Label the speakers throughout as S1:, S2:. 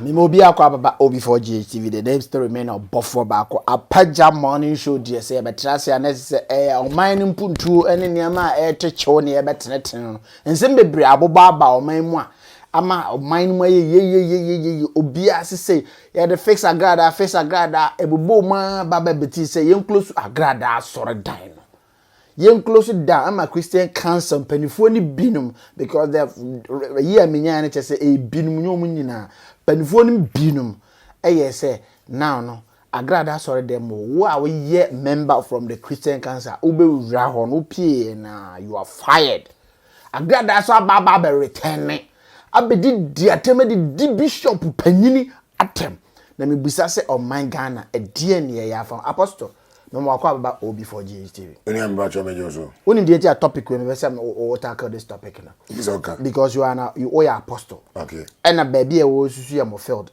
S1: Me mobi akwa baba obi for GHTV. The name still remain a buffer back. A paja morning show dear say but trust ya necessary o mining puntu ene niama e te cho ne e beteneten. Nsem bebre aboba ba o man mu a ama o man mu ye obi asese ye the fix agrada ebubo ma baba beti say yen close agrada sore dan. Yen close down I'm a Christian council penifo ni binum because they year me nya na say e binum nyom nyina penifo ni binum say now no Agradaa sorry them wo a we ye member from the Christian council ube wura ho no pie na you are fired. Agradaa so baba be return abedi diatem di bishop panyini atem na me busa say o man Ghana e die ne ya fa apostle no mo akwa baba obi for GHTV.
S2: Any am so mejo so.
S1: Only the topic we me say we tackle this topic now.
S2: It's okay.
S1: Because you are apostle.
S2: Okay.
S1: And a baby e wo susu ya mo field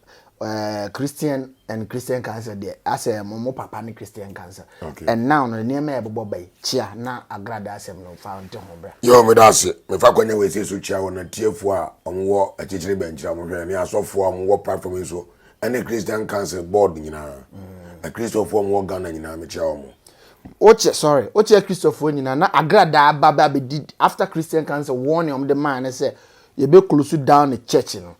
S1: Christian and Christian cancer there. As a mo papa ni Christian cancer.
S2: Okay.
S1: And now no near me ebobo bai chia na Agradaa asem no found ho bra.
S2: Yo me das me fa kwanya we say so chia wona tiefo a omwo achichire benchira mo hwe me asofo omwo platform so any Christian cancer board nyina. A Christopher mo Ghana nyina me chia omo. Oche Christopher nyina na Agradaa baba be did after Christian cancer warning the man say you be close down the church no.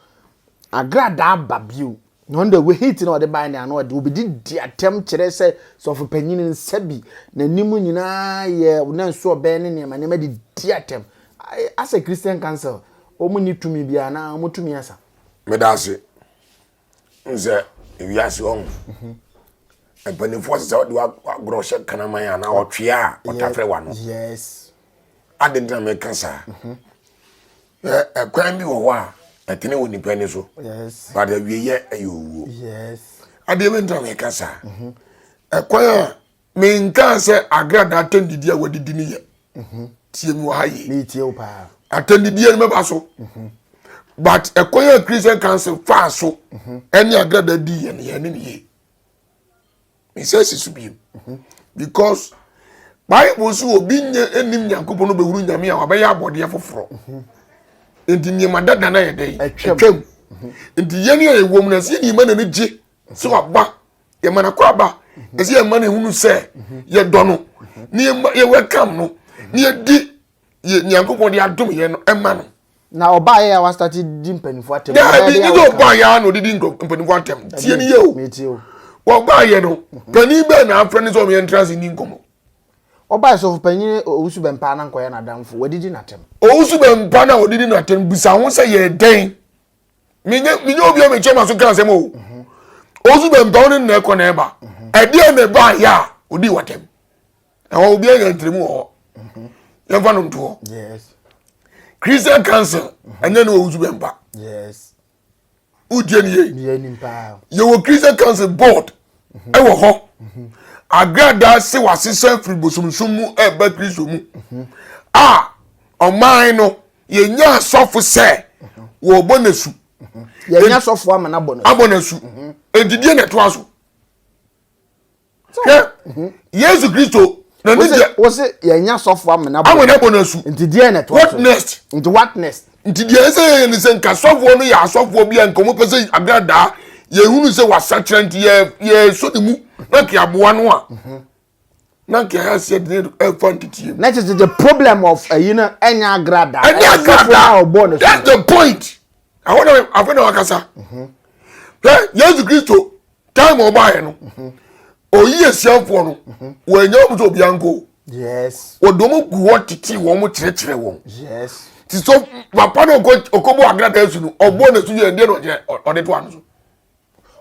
S2: Agradaa babiu no the we hit no the buy na no de obi di attempt kire say so for panyin nsabi na nimu nyina ye na nso obe ne ne ma ne di attempt as a Christian cancer omu ni tumi bia na omu tumi asa Me das nze wiase on and when the forces out do gross kanamaya na otwea otafre wa no.
S1: Yes.
S2: Adenta me cancer. E kwan bi wo wa atene woni pani so.
S1: Yes.
S2: But we ye ayo.
S1: Yes.
S2: Adenta me cancer. E kwan me nka se Agradaa atendidi a wadidi ni ye. Tie mi wa haye.
S1: Me tie o pa.
S2: Atendidi e me ba so. But e kwan Christian council fa so. Any Agradaa di ye ne ye. He says it should be because Bible so obi nye enim Nyankopon no be huru nyame a obeya abode afoforo enti ni madada na ye dey atwam enti ye ne ye wom na se ni ma na ne je so aba ye mana kwa aba ese ye ma na hunu se ye do no ni ye welcome no ni ye di ye Nyankopon de adom ye no ema no
S1: na oba ye wa start di mpanifo atem
S2: na bi ni oba ya no di mpanifo atem tie ni ye o
S1: me tie o
S2: Oba ye no pani be na afrani so me entrance ni nkomo
S1: oba so panyin owusu be mpa na nkoye na damfo wadidi natem
S2: owusu be mpa na odidi natem bisa ho se ye den minye obi me chema so kan se mo owusu be mpa oni na ekọ na eba ade na ba ya odi watem e ho obi anya ntremu ho ye fa no nto.
S1: Yes.
S2: Christian council anya na owusu be mpa.
S1: Yes.
S2: Udie ni ye
S1: Ye ni mpa
S2: ye wo Christian council board e wo ho Agradaa se wasese fribosumsum mu e ba Kristo mu o man no ye nya asofo se wo bonasu
S1: ye nya asofo ama na
S2: abonasu edidie na to aso Yesu Kristo na ni
S1: wo se ye nya asofo ama na
S2: bonasu
S1: edidie na to aso
S2: what next
S1: into what next
S2: edidie se ye ni se nka asofo no ya asofo bia nkomo pese Agradaa ye hunu se wasatrent ye so ni mu na ki aboa no a na ki ha said the quantity
S1: that is the problem of enya Agradaa
S2: that's the point I want to wakasa Yesu Kristo time obaye no oyi esiafo no wanya omuto bianko.
S1: Yes.
S2: Odomo guwo titi wo mo kirekire wo.
S1: Yes.
S2: Ti so papa no okobo Agradaa su no obo na su ye de no je ode to anu so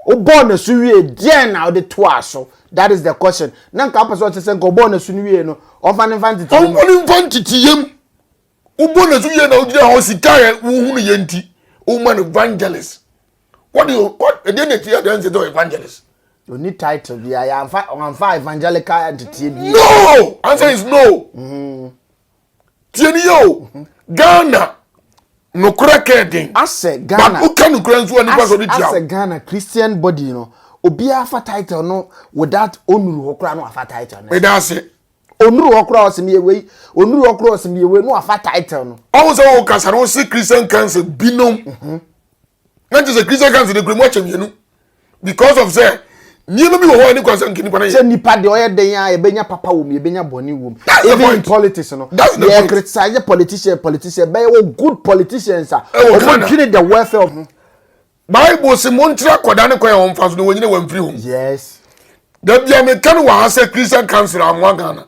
S1: obo na su wie de na ode to aso. That is the question. Na nka person say nka obo na su ni wie no ofan infantity.
S2: Ofan infantity yem. Obo na su ye na odi ho sikaye wo hunu ye nti. O man evangelist. What the identity of the evangelist?
S1: You need title. Yeah, I'm evangelical entity.
S2: No! Answer is no. Tieni yo. Ghana. No crackheading.
S1: I say Ghana.
S2: But who can you grant one person?
S1: I say Ghana Christian body, you know. Obi afa title no without onuru hokra no afa title.
S2: Me da say.
S1: Onuru hokra osimi ewe. Onuru hokra osimi ewe no afa title no.
S2: Always o kasa no see Christian council binom. Not just a Christian council the Grimoire you because of say nipa bi wo ho ani kwasa nkini kwana
S1: say nipa de oye den ya ebenya papa wo me ebenya boni wo even in politics no
S2: they
S1: criticize politician be wo good politicians are treat the welfare of
S2: Bible say montra koda ne kwan on faso no wonyine wamfiri ho
S1: yes
S2: da bia me kan wa say Christian council amwa Ghana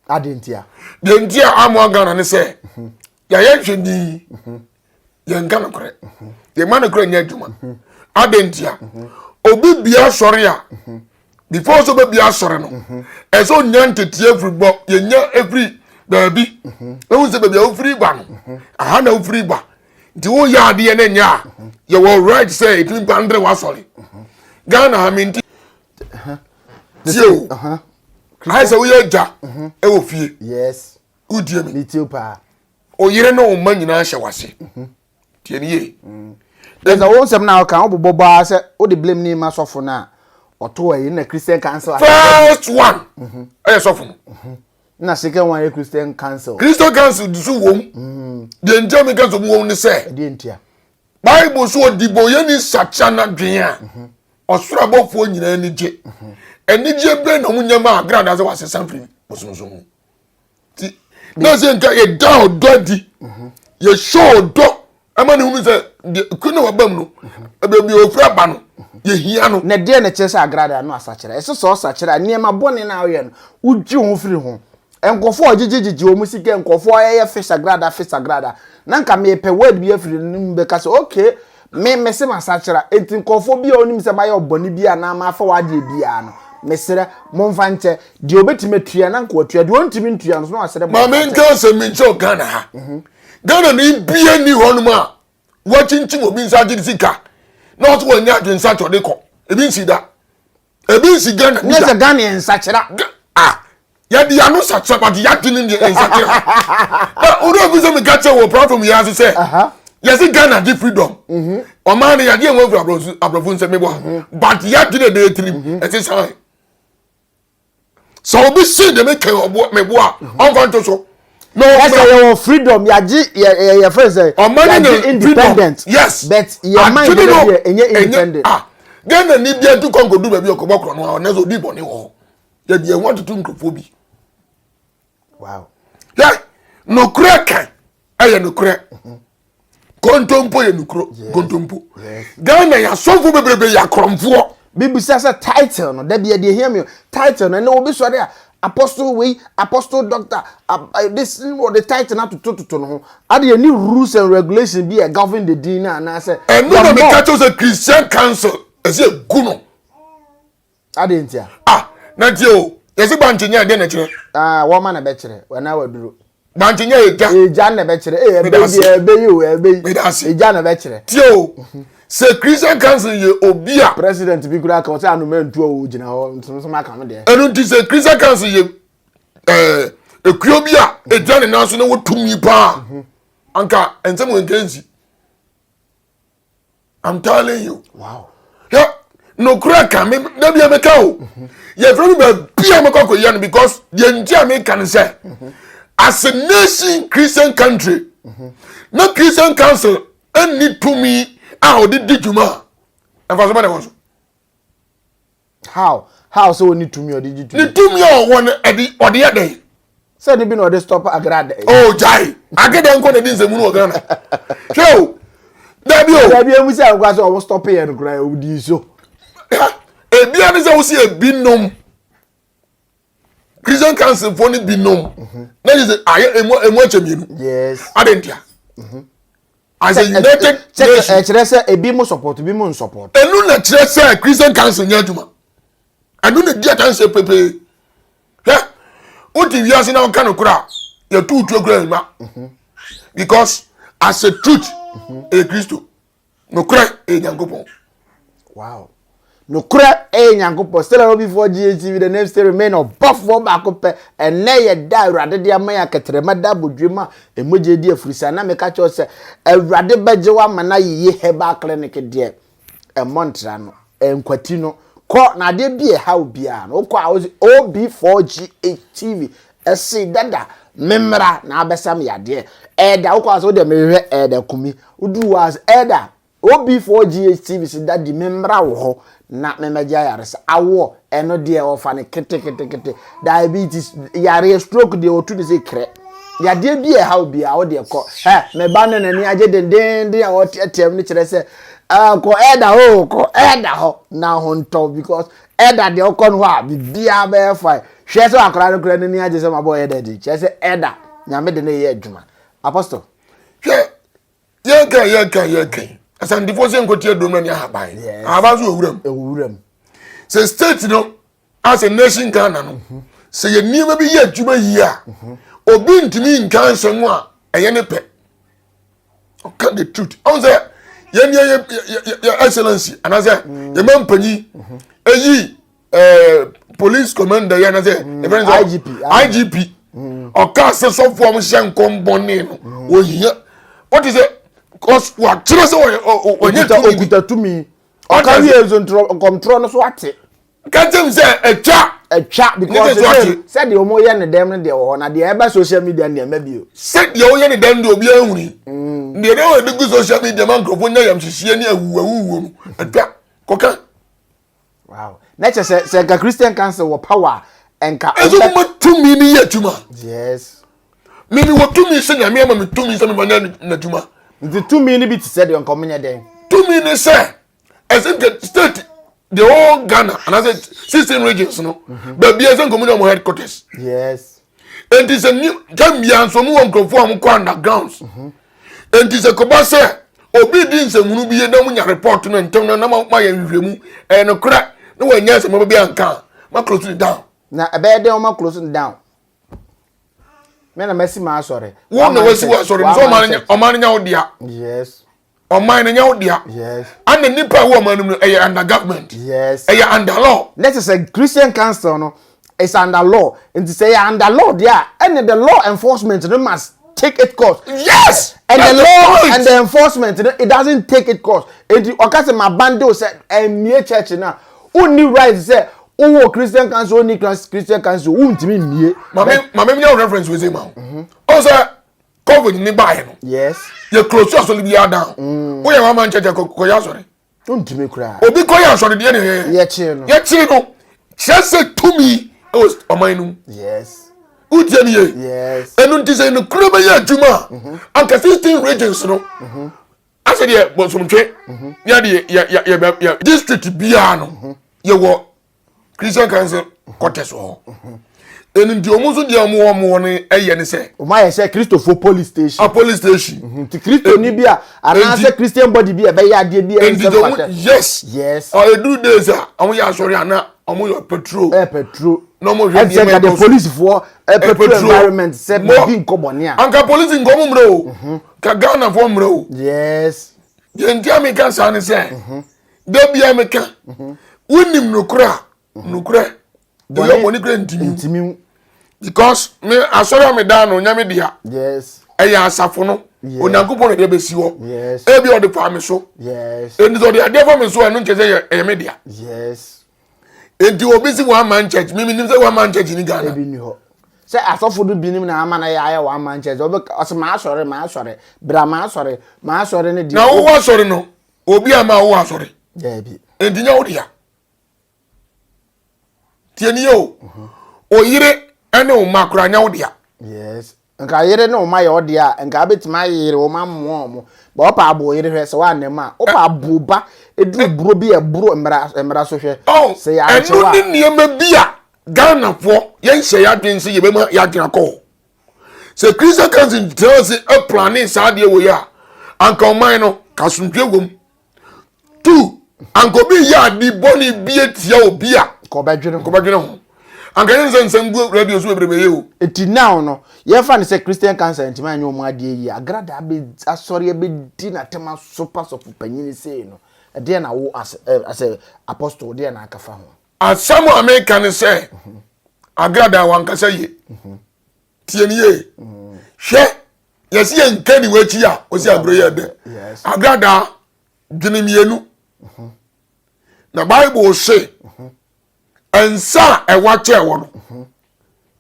S1: adentia
S2: de ntia amwa Ghana ne say ya hwedi ye ngana kore ye man kore nya adwuma adentia obi bia sori a before so be bia sori no eso nyante tie free bo ye nya every baby e se be bia free ba no aha na free ba di wo ya de ne nya you were right say it mean bandre wa sori Ghana ha minti tio I say we ja e wo fie
S1: yes
S2: udie mi
S1: litio pa
S2: o yire no o man nyina hye wase tie ni ye
S1: there's a one some now can obobo say o the blame ni ma sofo na oto e na Christian council
S2: first one eh sofo
S1: na second one Christian council
S2: disu wom de njame council wom ni say
S1: de ntia
S2: Bible so dibo ye ni sacha na dwen a osoro abofo nyina ni je enije be na munyama Agradaa say wase samfri bosonoso mu ti na say nka ye down dodi ye show do amani hu say kuno wabam no ebebi ofra ba no ye hia no
S1: na de na chese Agradaa no asachira eso so asachira niema bone na aye no uji ho firi ho enkofo ogigigigi o musike enkofo ye fish Agradaa na nka me pe word bi afiri nim be ka say okay me se masachira enti enkofo bi onim se maye oboni bi ana ma fa wade bi ano mesere momfa nche di obetimetua na nka otua di ontimi ntua no so asere
S2: ma me nka se mi ncho Ghana ha Ghana ni bia ni honum a wachinchim obi nsa gidi sika na oto wanya adwen sa chode ko ebi nsida ebi nsi Ghana
S1: ne se Ghana ensachira
S2: ya di anu sachira but ya dini ni ensachira oro obi se me ka che wo platform ya so say yes Ghana di freedom o man ya di enwo abrofu nse me bo but ya dini dey trim e say say so obi see dem make obo me bo a on fanto so no
S1: your freedom your friends say independent
S2: yes
S1: but your mind dey independent
S2: Ghana ni bia tu kongo du baby okobokro no na so di boni ho ya bia want to microphobia
S1: wow
S2: yeah no kreka aye no kre kontompo ye no kro kontompo Ghana ya sofo bebrebe ya kromfo
S1: bibisa say title no da bia dey hear me title no obi so there apostle doctor this what the title not to no are there any rules and regulations be govern the din na say
S2: and no me catch us a Christian council as a guno
S1: adentia
S2: na tio yesi banchinya de na kire
S1: wo ma na be kire we na waduro
S2: banchinya
S1: eja na be kire eja na be kire
S2: tio se Christian council ye obia
S1: president bi kura kan say anu mentu o gina ho so ma kan de
S2: enu ti se Christian council ye ekuobia eja ne na so na wotumi pa anka ensem wenkensi I'm telling you
S1: wow
S2: yeah no crack me na bia me ka o ye from be bia me kokko yan because ye ntia me kan say as a nation Christian country no Christian council and need to me how did juma and for somebody was
S1: how so we need to me or did you
S2: need to me or one at the other day
S1: say they be no dey stop Agradaa
S2: oh jai Agradaa nko na din se mu no Ghana so
S1: Dabi emu say akwa so stop here no cry odi so
S2: e bia ne say wo see e binom Christian council for ni binom na is aye emu achemienu
S1: yes
S2: adentia as a united nation
S1: chere say ebi mo support bi mo support
S2: enu na chere say Christian council nya aduma anu na dia tan say pepe ha oti wiase na kan kura ya tutu kura ma because as a truth e Christo no kura e Nyankopon
S1: wow no kura e Nyankopon still before GHTV the name still remain above for back up and na ye da urade de amaya ketrema da bodwema emoje di afurisa na me ka cho se urade beje wa mana ye heba clinic de e montra no enkwati no ko na de bi e ha obia no ko OB4GHTV esi dada memra na abesam yade eda ko aso de mehwe eda kumi udu was eda OB4GHTV si that the membra wo ho na memeja yare sa awo eno de ofa ne kete diabetes yare stroke de otu de se kre ya de bi e ha obi a wo de ko me ba no nani age den a wo tetem ni kire se ko eda ho na ho nto because eda de okon ho a bibia be fa hwe so akora no kura ni age se mabo eda de kire se eda nyame de na ye adwuma apostle
S2: Yankan. As I'm divorcing Cotia Domini Habai. I was Uram. Say, state, as a nation Ghana, say, you never be yet, you may hear. Or being to me in cancer, a yenepe. Cut the truth. On there, your excellency, and I said, the man penny, police commander, and I said, IGP, or cast a soft form, Shankom Bonin, or here. What is it? Cause what? Just
S1: okuta to me. O carry control no so ate.
S2: Can't them say a chat because
S1: said the omo ye ne dem de wo na de eba social media ne ma bio.
S2: Said the omo ye ne dem de obi ahuri. De dey we do social media man microphone na yam hihie ne awuwu atwa koka.
S1: Wow. Nature say ka Christian Council wo power enka
S2: ezo mo to me ni yatuma.
S1: Yes.
S2: Maybe what to me say na me ma me to me say me banya na tuma.
S1: The 2 minutes bit said on communion day.
S2: 2 minutes, sir. As if the state, the whole Ghana, and I said 16 regions, no. But be as a communal headquarters.
S1: Yes.
S2: And it is a new Gambian, so move on conform undergrounds. And it is a cobasa, obedience, and will be a dominant report and turn a number of my review and a crack. No one yes, and maybe I can. My closing down.
S1: Now, a bad day on my closing down. Men are messy, my sorry.
S2: One was sorry, so man out there.
S1: Yes.
S2: Or mine out there.
S1: Yes.
S2: And the Nipper woman under government.
S1: Yes.
S2: Under law.
S1: Let us say Christian Council, no, it's under law. And to say under law, yeah, and the law enforcement they must take its course.
S2: Yes.
S1: And the law and the enforcement, it doesn't take its course. And the Okase Mabando said, and me church now, only right say. Oh, Christian Council, only Christian Council, won't mean me.
S2: Mamma, no reference with him. Also, COVID in the buy.
S1: Yes.
S2: Your clothes are solid down. We are man church, sorry.
S1: Don't me cry.
S2: Oh, because sorry, the enemy. Yet, just said to me, I was a mine.
S1: Yes.
S2: Good,
S1: yes.
S2: And don't say no crumble yet, Juma. And 15 regions, no. I said, yeah, but some trade. Yeah, district piano. You walk. Christian Council quarters all. And in the almost the morning, I say,
S1: my say Christopher police station.
S2: A police station.
S1: The Christo Nibia, and I say Christian body be a very idea. Yes.
S2: I do this. And we are sorry, Anna. I'm your patrol.
S1: Petrol.
S2: No more.
S1: The police for a petrol environment. Said being Cobonia.
S2: Anka police in Common Row. Kagana from Row.
S1: Yes.
S2: The American son is saying, there be American. Wouldn't no cry. Nukre the money grant because me asori me down on nyame dia
S1: yes
S2: eya asafo no onyankopon de be si wo
S1: yes
S2: e bi o de fa me so
S1: yes
S2: and so the dey for me so enu nke say e me dia
S1: yes
S2: enti obi si one man church me nim say one man church ni Ghana
S1: e bi ni ho say asofo do bi nim na ama na ya one man church obi ma asori bra ma asori ne di
S2: na wo asori no obi ama wo asori
S1: yeah bi
S2: enti nya wo dia Tienio, Oyire, and no macra now, dear.
S1: Yes, and I hear no my odia, and Gabbit my ear, or my mom, Bopa boy, has one ma, Opa Buba, it drew Bruby a brew and Brasso.
S2: Oh, say I don't need beer. Ghana for, yes, say I didn't see you, Yakin call. Say Christian Council tells it a plan is how dear we are. Uncle Mino, Cassun Pilgrim. 2, Uncle B. Yard, the bonny beard, your beer. Kobadwene an kan sen sen bu radio so bebrebe you
S1: eti now no ye fa ne say Christian Council ntima anyo mu ade yi Agradaa be asori be di na tema super panyini say no e de na wo as apostle de na akafa ho
S2: asamo American say Agradaa wan kasa ye tie ni ye hwe yesi ye nkani wachi a o si agro ye de Agradaa dwene mienu na Bible say and sa e wache wono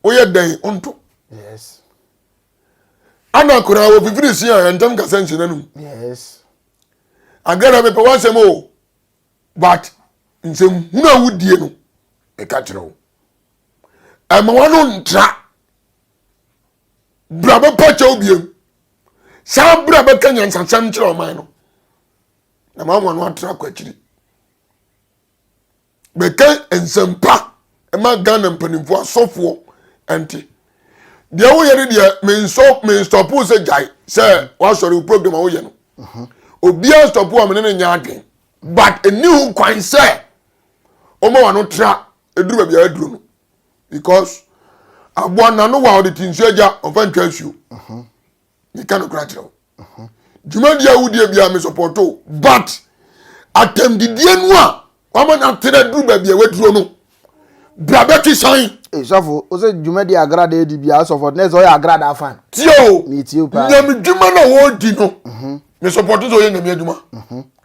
S2: oye den onto
S1: yes
S2: ana kura wo fifiri si an ntam kasanchi nanum
S1: yes
S2: Agradaa me pe wansem o. But nsem hunu awudie no e ka kire wo. Ama wano ntra. Braba pacha obiem. Sa braba kanya nsansam kire o man no. Na ma wano atra kwa kire. Beka ensempa ema Ghana mpanimfo asofo enti. Dia wo yere dia me stop se jai say wa sorry program wo ye no. Obia stop wo amene nya adwen. But a new kwan say omo wano tra eduru ba bia eduru no. Because abona no wa odi tinsu aja ofan twansu. Ni kan okra kire wo. Juma dia wo dia bia me support o. But atem di die no a wama na tere duru ba bia weduru no. Brabeti sign.
S1: Sofo, o se Juma di Agradaa edi bia sofo na so ya Agradaa fan.
S2: Tio.
S1: Me tio pa.
S2: Nyami Juma na wo di no. Me support so ye nyami Juma.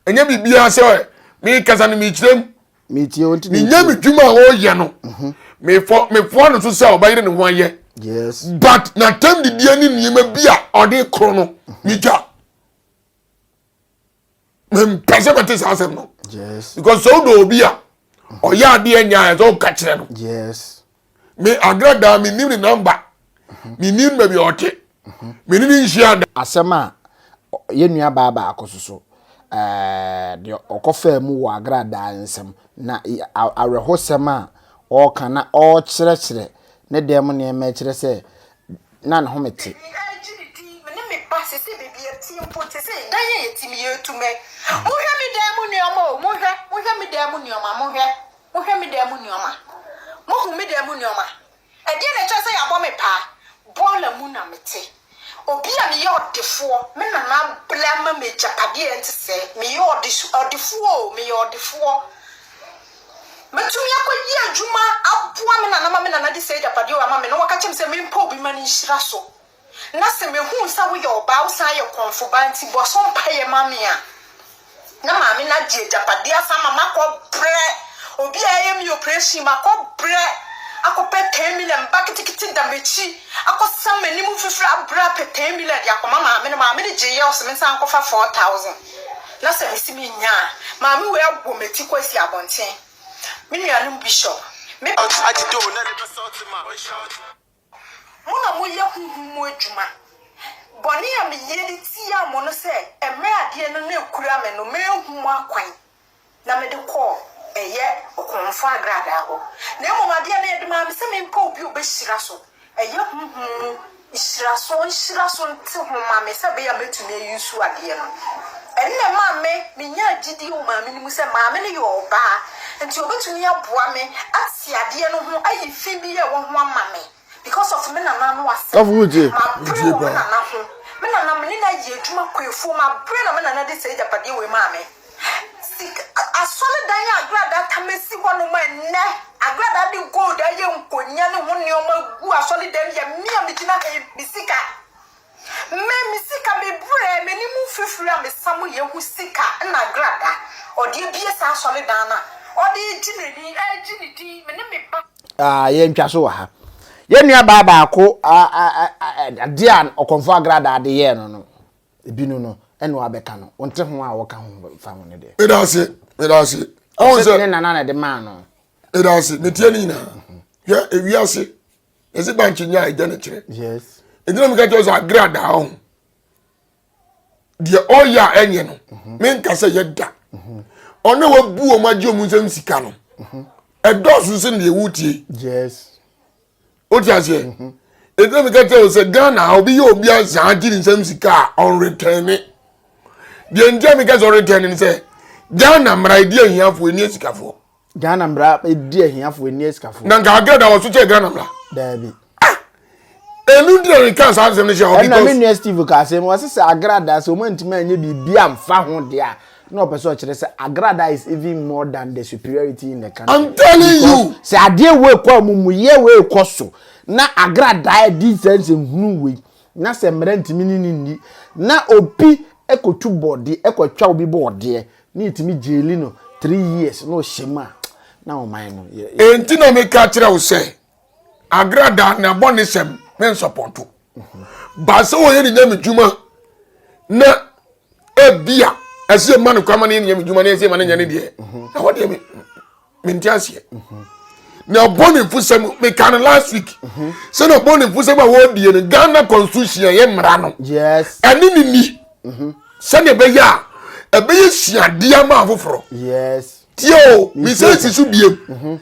S2: Enye bibia se me kasa ni me kirem.
S1: Me tio nti.
S2: Ni nyami Juma wo ye no. Me fo no so se obayire ne ho aye.
S1: Yes.
S2: But na tem di die ni nyema bia ode kro no. Mi ja. Me pese bete sa asem no.
S1: Yes.
S2: Because so do obia. Oya ade anya so ka kire no.
S1: Yes.
S2: Me Agradaa me nim ni number. Me nim be bi ote. Me ni nhia
S1: Asema ye nua baba akososo de okofa mu wo Agradaa nsem na awerehosem a o kana o kire ne dem ne ma kire se na ne homete
S3: Obi a me ye odefo me na na blama me japade enti se me ye odefo me ye odefo metumi akoyi adwuma aboa me na na de se japade o ama me no waka se me mpa obi mani nhira so na se me hu sa wo ye oba wo sa ye konfo ba nti bo so mpa ye mame a na ma me na die japade asama makọ bre obi a ye mi operation makọ bre akope 10 million bakitikiti damechi akosam mani mu fifra abra pe 10 million ya koma ma me de je o se me san kofa 4000 na se misi mi nya ma me we agbo meti kwasi abonten me nuanum bishop me ati do na de sort ma mo na mo ye huhu adwuma boni ya me ye di ti ya mo no se emre ade no na ekura me no me hu akwan na me de call eye okonfo Agradaa ho na emomade na edema me se me mpa obi obehira so eye ihira so nti ho ma me se be ya metumi ayusu ade no enne ma me nya gidi o ma me ni mu se ma me ne yo oba nti obetumi aboa me ati ade no ho ayi fi bi ye wo ho ama me because of me na na no ase
S1: of wuje
S3: me na me ni na ye adwuma kwefo ma bre na me na de se japade we ma me asole dan Agradaa tamesi hono ma ne Agradaa di gold aye nkonya ne ho ne o ma gu asole dan ya mia me gina bisika me misika me bre me ni mu fifura me samu ye hu sika na Agradaa odi bie sa asole dan na odi ginidi me ne me ba
S1: ye ntwa so wa ha ye nua baba ako ade an okonfo Agradaa de ye no ebinu no eno abeka no wonte ho a woka ho fa ho ne de
S2: Medase
S1: on se na na de man no
S2: medase metie ni na ya ewiase ese banchi nya ide ne kire
S1: yes
S2: ndina me ka jo so Agradaa ho de oya enye no me nka se ye da ona wabu o maji o munsem sika no edosu se ne wutie
S1: yes
S2: otiase ndina me ka jo se Ghana obi ye obi ansa ji nsem sika on return de ntia me ka so return ni se Ghana mra ide ahiafo eni esikafo
S1: Ghana mra edi ahiafo eni esikafo
S2: na nka Agradaa wo so che Ghana mra
S1: dabi
S2: enu dire kan sa asem ne she
S1: because na me new Steve ka asem wo se Agradaa so mo ntime anye bibia mfa ho de a na opeso kire se Agradaa is even more than the superiority in the country.
S2: I'm telling you
S1: se ade we kwa mumuye we koso na Agradaa di sense hunu we na se mra ntimi ni na opi ekotu body ekotwa obi body ni itimi jeli no 3 years no shema na o man no
S2: enti na me ka kire wo se Agradaa na bonisem men support ba se wo ye ni nyame djuma na ebia ase man kwama ne nyam dwuma ne ase man nya ne de na wo de me ntiase na born fusem me kan last week so na born fusem a wo die ne Ghana constitution ye mra no
S1: yes
S2: ani ni se ne be ya e be siade ama afoforo
S1: yes
S2: tio mi se sisu biem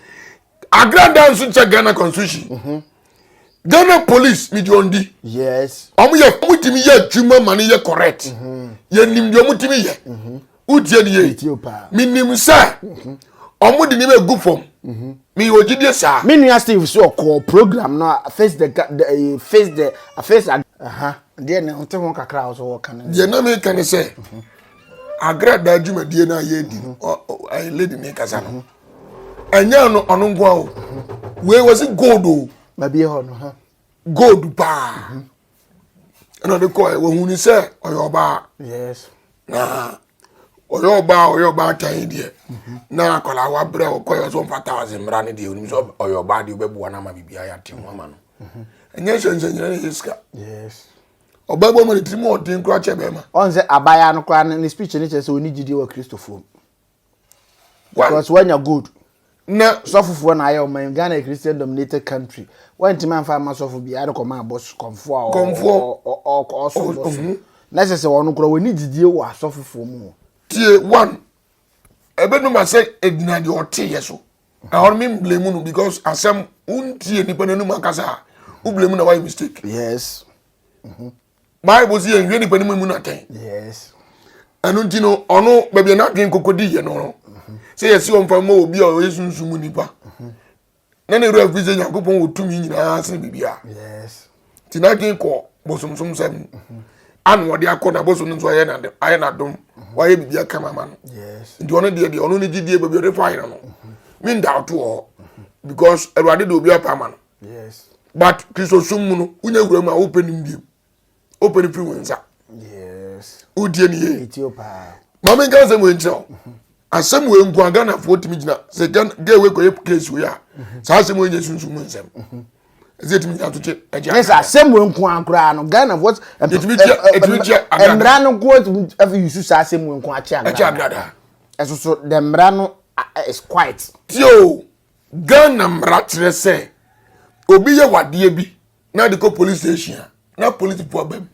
S2: Agradaa nso che Ghana constitution Ghana police mi jondi
S1: yes
S2: ye mutimi ye adwuma mane ye correct ye nim ye mutimi ye udie ne ye mi nim sa de ni be gu fom mi ogidie sa
S1: me nua Steve so call program no face the there na hote won kakra so wo kan
S2: ye na me kan say Agradaa adwuma die na ye di I lady me kasa no enya no ono ngwa o we was gold o
S1: ba bi ho no ha
S2: gold pa na de ko wo huni say oyoba
S1: yes
S2: oyoba tan die na akola wa bre o koyo so 4000 mra ne die onim so oyoba de obebu na ma bibia ya te ho ama no enya shenye ne iska
S1: yes
S2: obabo mo de timo odin kra che be ma
S1: on say abaya no kra ne speech ne che say oni gidi wa Christopher because when you're good
S2: na
S1: sofofo na ayo man Ghana a Christian dominated country when time fa ma sofo bi ade koma boss komfo na se wonu kro woni gidie wo asofofo mu
S2: tie one ebenu ma say edina de ote yeso I want me blame no because asem untie ni panu makasa u blame na why mistake
S1: yes
S2: Bible say enwe ni panu mu na ten
S1: yes
S2: anu ntino ono bebia na dwen kokodi ye no say yesi on fa mo obi o yesunsumu nipa na ne ru afize Yakobon otumi nyina asen bibia
S1: yes
S2: tina dwen ko bosomsom sem anu ode akona bosom nso aye na dom waye bibia kama ma no
S1: yes
S2: ndi ono de ono ne gidie bebia de fine no min doubt o because Erwade de obi apama no
S1: yes
S2: but Kristo sum no unya wura ma open mbiem open free wenza
S1: yes
S2: udie ni ye
S1: Ethiopia
S2: mama nganze mo nchao asem we nku Ghana for timi gina se ge we ko case we ya sa asem we nyesunsun mo nsem ezetimi ya toche eja
S1: yes asem we nku ankura no Ghana what
S2: etimi
S1: emra no go every use sa asem we nku achi
S2: Agradaa
S1: so the emra no is quite
S2: tio Ghana mra kire se obi ye wade bi na de ko police station na police problem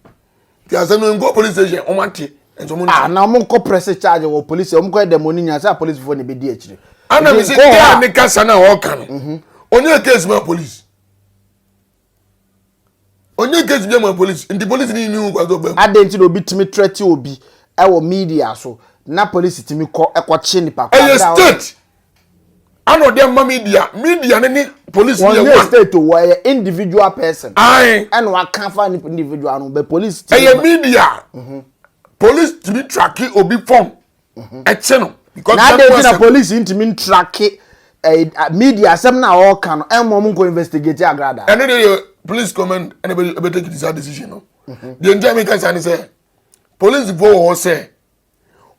S2: ti asem no go police station o mate
S1: na mo ko press charge wo police mo ko dem oni nya say police for ne be di akire
S2: ana mi se dia ne kasa na o kan onye case ma police onye case bi ma police ndi police ni ni kwa zo bem
S1: adenti no bi timi threat obi e wo media so na police timi ko ekoche nipa
S2: kwa state ano dem ma media ne police
S1: ni one state wo individual person and wa kan fa individual no be police
S2: media police to be tracking obi phone etcheno because
S1: na dey na police intimi track media asem na all kan no mo go investigate Agradaa
S2: and then police comment and be take this decision no the enjoy can say police go say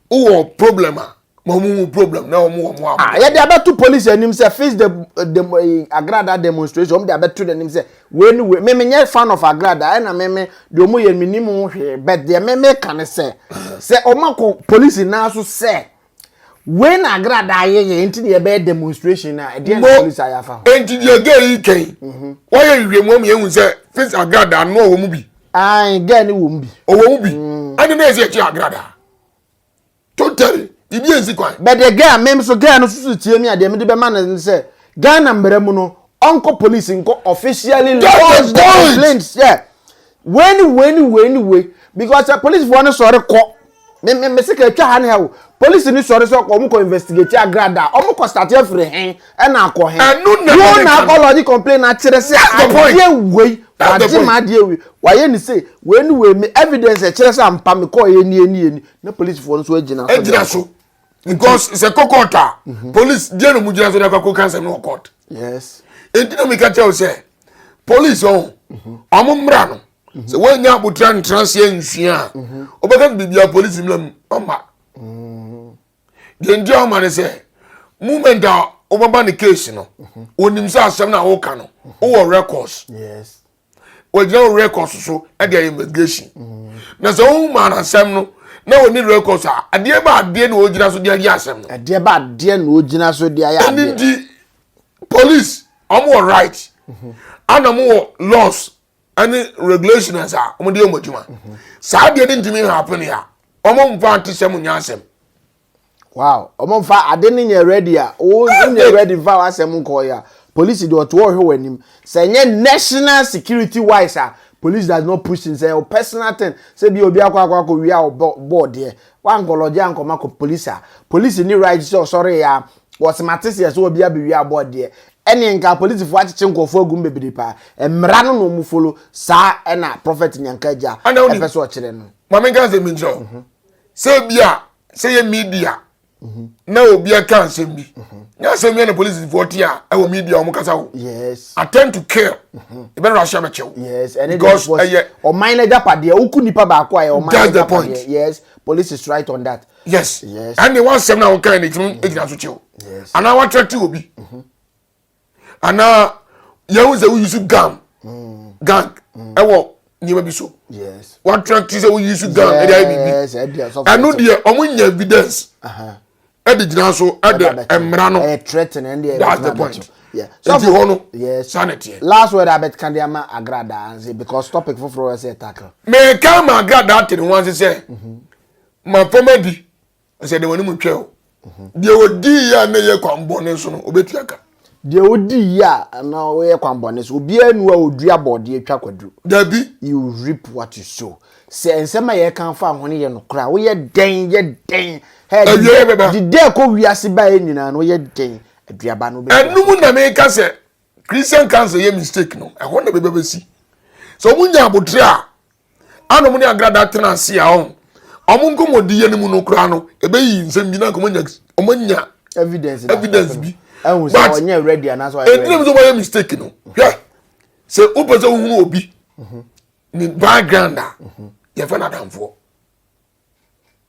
S2: o problem mo problem na mo
S1: ya dey about police anim say face the Agradaa demonstration dey about to them say when me nye fan of Agradaa na me de omo ye minim hwe but dey me can say o ma police na so say when Agradaa ye enti dey be demonstration na dey police ayafa
S2: enti dey get iken why you remove me ehun say face Agradaa no wo mu bi
S1: get ni wo mu bi
S2: o wo mu bi and na say Agradaa totally ibi enzi kwan
S1: but the guy mem so guy no susu tie mi ade me de be man say Ghana mbremu no onko police nko officially lodge the complaints yeah when because the police for no sorry ko me say ka twa ha ne ha police ni sorry so ko mo ko investigate Agradaa o mo ko start free hen e na ko hen no na ko lodge complaint na kire say adie we adi ma adie we waye ni say when me evidence e kire say ampa me ko ye ni na police for no so agina
S2: so because it's a court police dey no mujira so dey go cancel no court
S1: yes
S2: enti me ka tell say police on amumra no so when nya abutran transia nsua obeka bibia police mlam amba the ndia man say movement a obaba ne case no onim say asem na wo ka no wo records
S1: yes
S2: wo je records so e dey investigation na so wo man asem no na oni records ade ba ade na ogina so de asem no
S1: ade ba ade na ogina so de ya ade
S2: and police omo right ana mo laws and regulations omo de omo juma sa de de ntimi happen ya omo mfa antisem nya asem
S1: wow omo mfa ade ni nya ready a o nya ready fa asem nko ya police do to wo hwe say nye national security wise police does not push in say o personal thing say bi obi akwa wi a board there one gology ankoma ko police ni right so sorry ya was matese so obi abewi a board there eni nka police fo achiche nkofo agum bebiri pa emra no no mu follow sa na prophet nyankaja efeso o kire no
S2: mama nka say minjo say bia say ye media na obi aka ansem bi na say me na police 40 a e media o mo kasa wo
S1: yes
S2: attend to care e better rush am chew
S1: yes and
S2: because
S1: o minor japade oku nipa ba akwa o minor
S2: that's the point
S1: yes police is right on that
S2: yes and the one sem na won kan ni tun ejina so chew
S1: yes
S2: and I want to obi and you say we use gang e wo nyima bi so
S1: yes
S2: what track say we use gang e dey bibi
S1: yes
S2: and no dey omunya evidence e dey so e dey emra no
S1: threaten and
S2: that's the point
S1: yeah
S2: so the hono
S1: yes
S2: sanity
S1: last word abet kandiama agrada because topic for say tackle
S2: me come agrada tin wan say ma famadi say de woni mu twel de odi ya na ye kwambone so no obetiaka
S1: de odi ya na we kwambone so obi anu a odua bode atwa kwadru
S2: dabi
S1: you reap what you sow say ensema ye kan fa hone ye no kra wo ye den hey the day ko wiase ba e nyina no ye den aduaba no be
S2: enum na me ka say Christian cancer ye mistake no e ho na be si so munya abotre a anom ne agrada tenase a on omunko modi ye nemu no kra no ebe yi nsem bi na ko munya
S1: evidence
S2: bi
S1: ehun say onye ready and that's why
S2: edinem so boy mistake no hwe say upese ohun obi ni background ye fa na damfo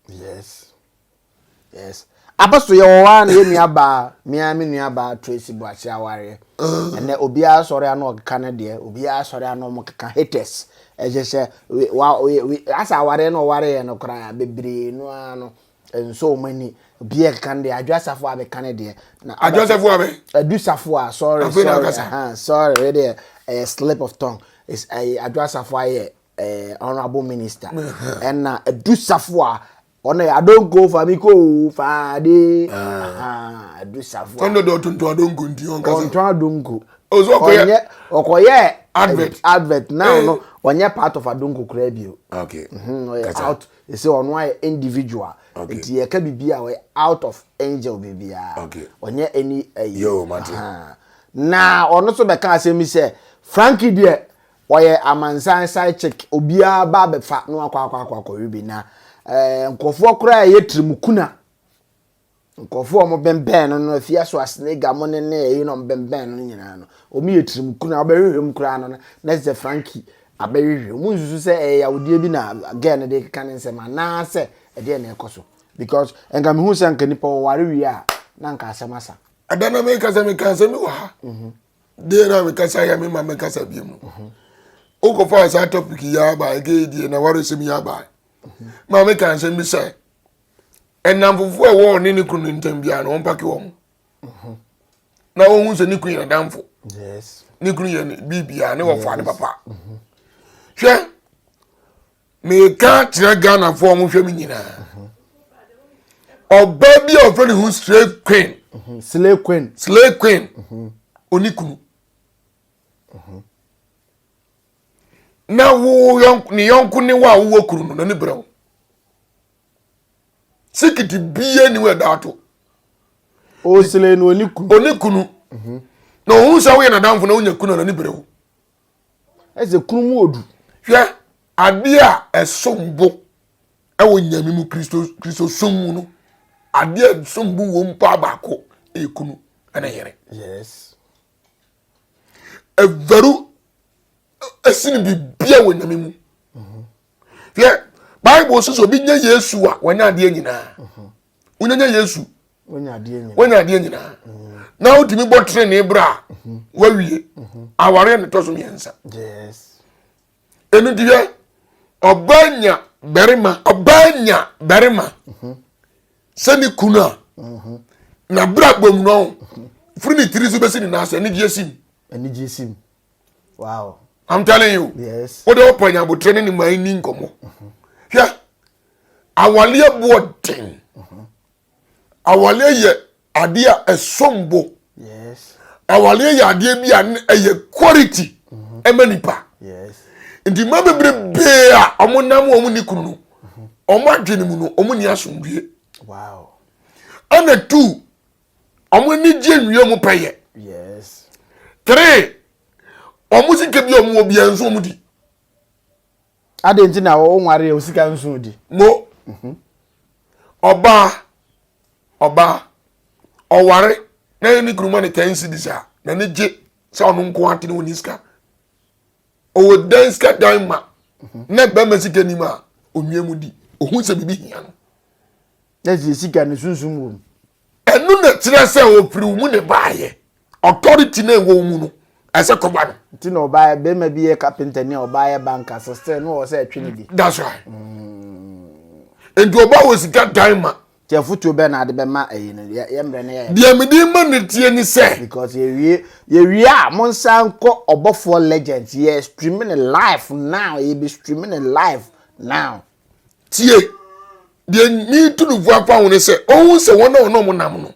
S1: yes apostle ye wa na ye nuaba me nuaba Tracy Boachi aware ene obi a sori ana okeka ne de obi a sori ana mo keka haters eje we asa aware na oware ye no kra bebre no ano enso mani obi e kan de adwasafo abe kan de
S2: na adwasafo abe
S1: adusafo a sorry there a slip of tongue is adwasafo aye honorable minister and na adusafo a ona I don't go for me ko faade adusafo
S2: tondo do tonto adongo ndi on kasa
S1: tonto adongo
S2: ozo
S1: okoye
S2: advert
S1: now no onye part of adongo kra bio
S2: okay
S1: out they say on why individual it ye ka bibia we out of angel bibia onye any
S2: yo mate
S1: na ono so be kan asemi say Frankie de oye amansan side check obia ba be fa no akwa ribi na nkofo kra ye trimukuna nkofo mo bemben no afia so asnega mo ne you know bemben no nyina no omi ye trimukuna obehwehwem kra no na ze Frankie abehwehwe mu nsusu se ya wodie bi na again de kan nsema na se de na ekoso because enga me hu se nka nipa ware wi a na nka asemasa
S2: adana me kasa mi wa de na me kasa ya me ma me kasa bi mu o fa sa topic ya ba ge die na ware se mi ya ba ma me kan se mi say enamfofo e wo ni kunu ntambia na won pake wo na wo hu se ni kunu ya damfo
S1: yes
S2: ni kunu ya bibia ne wo fa ne papa hwe me ka tire Ghana fo mo hwe mi nyina oba bi o friend who straight queen slay queen oni kunu na wo yonku ni wa wo kunu no ni brew sikiti biye ni we dato
S1: o slay no oni
S2: kunu no hu sa we na damfo na unya kunu no ni brew
S1: eze kunu mu odu
S2: hwe ade a esombo e wo nyame mu Kristo somu no ade a sombo wo mpa bako e kunu ana yere
S1: yes
S2: everu esini bibia wo nyame mu hwe Bible says obi nya Yesu a wanya ade nyina unya Yesu wanya ade nyina na utimi botre ne bra wawie aware ne toso miensa
S1: yes
S2: enu diye obanya berima obanya berima sani kuna na bra bom no free ni tiri so besi ni na ase ni GSM
S1: wow
S2: I'm telling you
S1: yes
S2: what do open abo training ni mai ni nkomo hwɛ awale boarding awale ye ade a esombo
S1: yes
S2: awale ye ade bi a ye quality emanipa
S1: yes
S2: ndi ma bebre be a omonam omu ni kunu omo adwene mu no omo ni asomdue
S1: wow
S2: ana 2 omo ni gyenwie mu peye
S1: yes
S2: 3 omo sike bi omo obi enso omo di
S1: adenti na wo nware o sika nso di
S2: mo oba oware na ni kunu ma ne 10 cedis a na ne je se onu nko ate no niska o denska daima na ba ma sika ni ma onwie mu di ohun se bibi hia no
S1: na sika ne sunsun wo
S2: enu na tire se o pri mu ne baaye authority na wo mu no ese ko ba no
S1: ti na oba be ma bi ye carpenter ni oba ye bank assistant no o se atwe ne di
S2: that's right enti oba wo sika daima
S1: ti afutu be na ade be ma ayi no ye mbre na ye
S2: dia me di ma ne tie ni se
S1: because ye a monsan ko obofo legend ye streaming live now ye be streaming live now
S2: tie dia ni tunu fu afa won se ohun se won na won mo nam no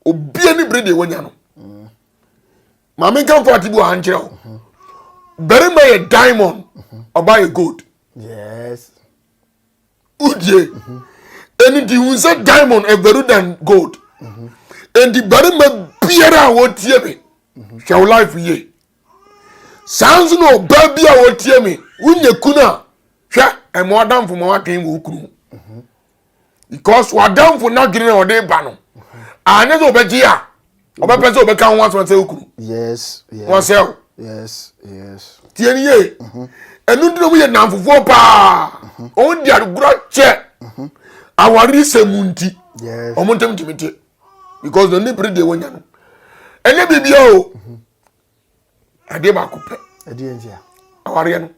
S2: obi ani brede wonya no ma me kan for atibu han kire o very my diamond oba ye gold
S1: yes
S2: uje and the who say diamond a better than gold and the very my biara wo tie me shall life ye sounds no baby a wo tie me unye kuna hwa e mo adam fo mo wakan wo kunu because wa adam fo na gire na o de ba no ane zo be gia oba pese obe kan wan so say okunu
S1: yes
S2: wan say
S1: yes
S2: tie ni ye enu ndino mu ye namfofo pa on di agura che awari semunti
S1: yes
S2: o montem timite because the nipre de wonya no ene bibia o ade ba ko pe
S1: ade entia
S2: awari no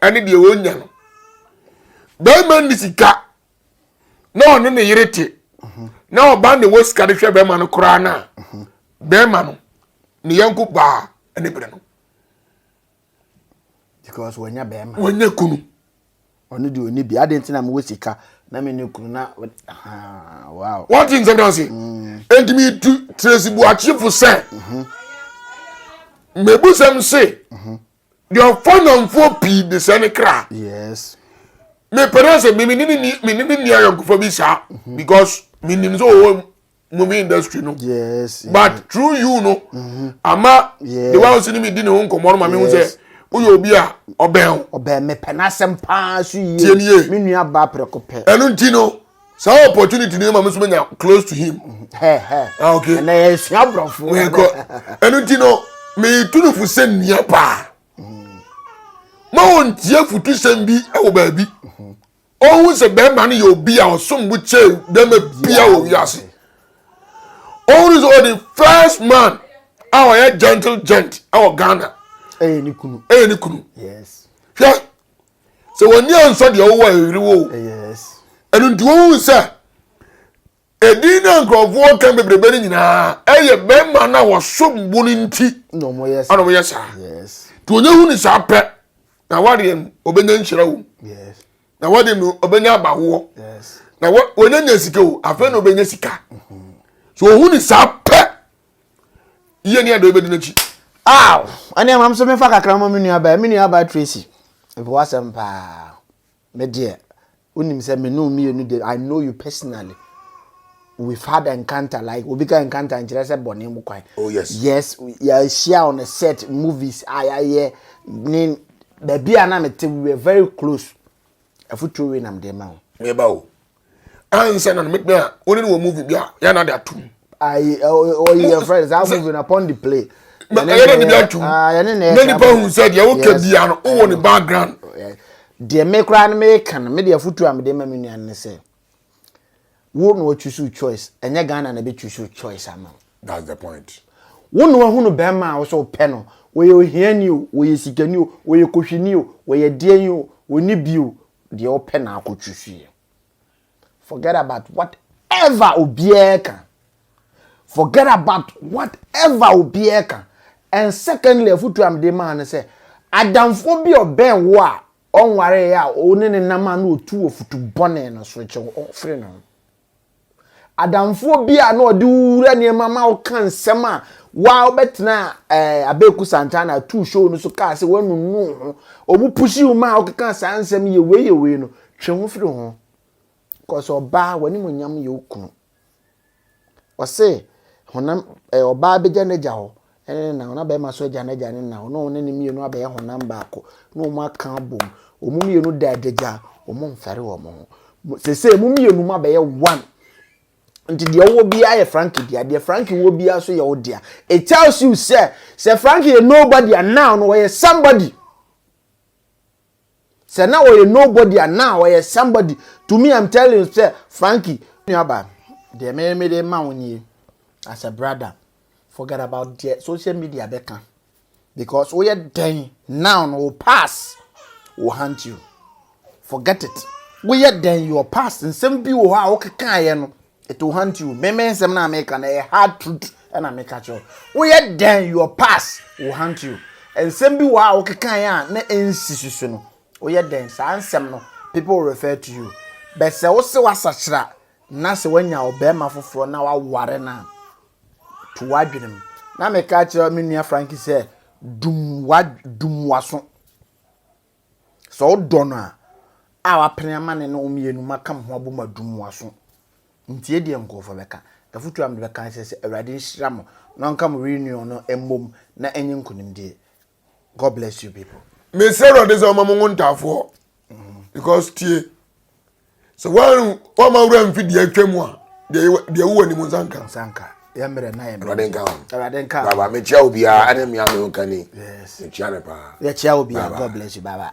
S2: ene de wonya no be man ni sika na ono ne yerete na oba ne wosika de hwe be man no kura na be man no ne yanku ba ene bre no
S1: because wonya be ma
S2: wonya kunu
S1: ono di oni bi adenti na me wosika na me ne kunu na wow
S2: what things am don say and me to trace bu achieve say me bu sam say the fun on for p the senekra
S1: yes
S2: me parents me ni ayonko bi sa because me nim so movie industry no
S1: yes
S2: but through you no ama the one see me di ne nkomo ma me hu say uyo obi a oben
S1: me penasem pa so
S2: yi
S1: me nua ba prekope
S2: enu nti no so opportunity ni ma me so menya close to him okay
S1: na yes abrofo
S2: we ko enu nti no me tunu fu se nia pa ma won tie futu sem bi e wo ba bi ohun se be ma ni yo bi a osom bu che dem bia wo wiase ohun is the first man our gentle gent our Ghana
S1: ni kunu yes
S2: yeah so when you answer the owo eriwo
S1: yes
S2: enu nti ohun se edina nkrofo kan bebrebe ni nyina eye be ma na wo som bu ni nti
S1: no mo yes
S2: ano mo yes to onye hu ni sa pe na wade obenya nhyira wo
S1: yes
S2: na wade no obenya abawo
S1: yes
S2: na onye nya sika wo afa na obenya sika so hu ni sa pe iye ni ado obedi na chi
S1: ani amam so me fa kakra mo me nua ba Tracy e bo asem pa me de unim se me no me you know I know you personally we've had an encounter like we became encounter in Jeresa Bonim Kwai.
S2: Oh yes.
S1: Yes, we share on a set movies. I baby and we were very close. A foot to win am the man.
S2: Me bawo. Answer and make me only one movie bia ya na that too.
S1: Your friends are moving upon the play.
S2: But I don't be too. Many people who said you okay bia no o the background.
S1: The make ran make and me the foot am the man and say. Who know what you choose choice and your Ghana na be choose choice amount.
S2: That's the point.
S1: One know who no bema also penal. Where you hear you, where you seek you, where you cushion you, where you dear you, we need you. the open akotwehwe. Forget about whatever obieka. Forget about whatever obieka. And secondly, futu am de man say adamfo bi oben wo a onware ya oni ne nama na otu ofutu bone no so che ofre no. Adamfo bi a na ode wura ne mama o kan nsem a wa obetna abeku santana tu show no so ka se wanu nu omu pushi uma o kan san nsem ye we no twe ho firi ho. Cause oba wani munyam ye okunu. O se honam oba beja neja ho na ona be ma so eja neja ne na no ne mienu abe honam baako no mu aka bom omu mienu da deja omu mfare wo mo se mu mienu ma be ye one nti de wo bia ye Frankie dia de Frankie wo bia so ye wo dia. It tells you say Frankie is nobody and now no we somebody. Say now we nobody and now we somebody. To me I'm telling you say Frankie nyaba de me de ma woni as a brother. Forget about the social media beka. Because we are dying now will pass will haunt you. Forget it. We are dying your past and some people how okay it will haunt you. Me some na make an a hard truth and I make you. We are dying your past will haunt you. And some people how okay na institution. We are dying some no people refer to you. But say also was such na se when you obey my for now I worry now. To wadwinem na me ka kire me nua Frankie say dum waso so dono a wa penama ne no mienu maka ho aboma dum waso ntie de nkofo beka afutu am de beka say awrade hyiram no nka mo reunion no emmom na enye nkunimdie. God bless you people.
S2: Me say ro this omamo ngontafo because tie so one ma wura mfidi atwam a de wo ni
S1: sanka yamre na yamre
S2: Agradaa baba me chia obi a ane me ame okani yes me chia ne pa
S1: ya chia obi a God bless you baba.